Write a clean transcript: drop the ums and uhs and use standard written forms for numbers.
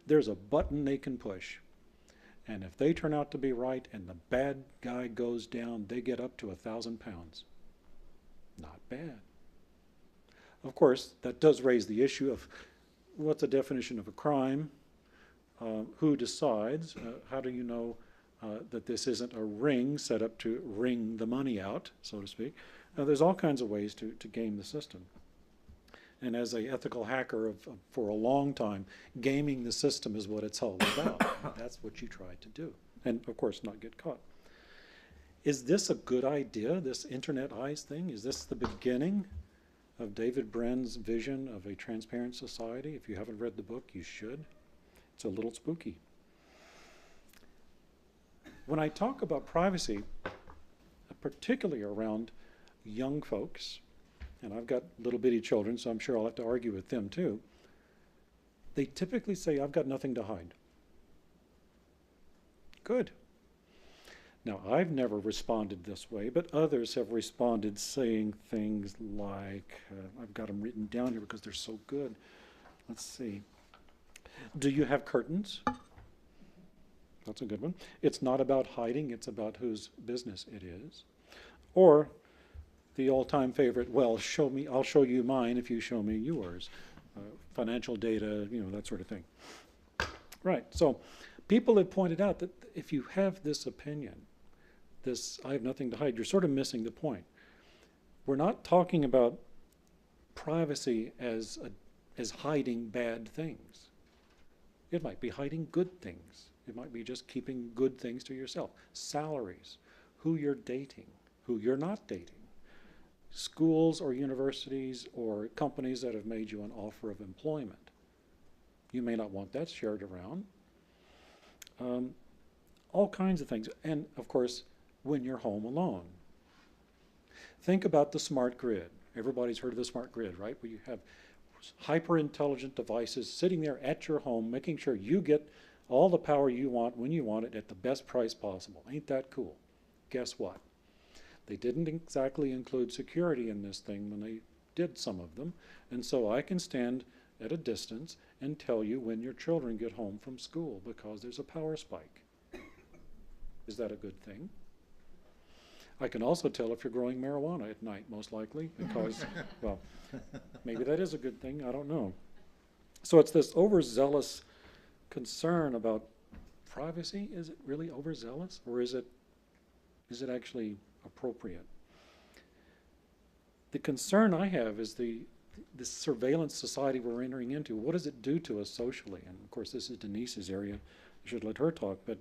there's a button they can push. And if they turn out to be right and the bad guy goes down, they get up to 1,000 pounds. Not bad. Of course, that does raise the issue of what's the definition of a crime? Who decides? How do you know that this isn't a ring set up to wring the money out, so to speak? There's all kinds of ways to game the system. And as an ethical hacker for a long time, gaming the system is what it's all about. That's what you try to do. And of course, not get caught. Is this a good idea, this internet eyes thing? Is this the beginning of David Brenn's vision of a transparent society? If you haven't read the book, you should. It's a little spooky. When I talk about privacy, particularly around young folks, and I've got little bitty children, so I'm sure I'll have to argue with them too, they typically say, I've got nothing to hide. Good. Now, I've never responded this way, but others have responded saying things like, I've got them written down here because they're so good. Let's see. Do you have curtains? That's a good one. It's not about hiding, it's about whose business it is. Or the all-time favorite, well, I'll show you mine if you show me yours. Financial data, that sort of thing. Right, so people have pointed out that if you have this opinion, this I have nothing to hide, you're sort of missing the point. We're not talking about privacy as hiding bad things. It might be hiding good things. It might be just keeping good things to yourself. Salaries, who you're dating, who you're not dating. Schools or universities or companies that have made you an offer of employment. You may not want that shared around. All kinds of things. And of course, when you're home alone. Think about the smart grid. Everybody's heard of the smart grid, right? Where you have hyper-intelligent devices sitting there at your home, making sure you get all the power you want when you want it at the best price possible. Ain't that cool? Guess what? They didn't exactly include security in this thing when they did some of them, and so I can stand at a distance and tell you when your children get home from school because there's a power spike. Is that a good thing? I can also tell if you're growing marijuana at night, most likely, because, well, maybe that is a good thing, I don't know. So it's this overzealous concern about privacy. Is it really overzealous, or is it actually appropriate? The concern I have is this surveillance society we're entering into. What does it do to us socially? And of course, this is Denise's area. I should let her talk, but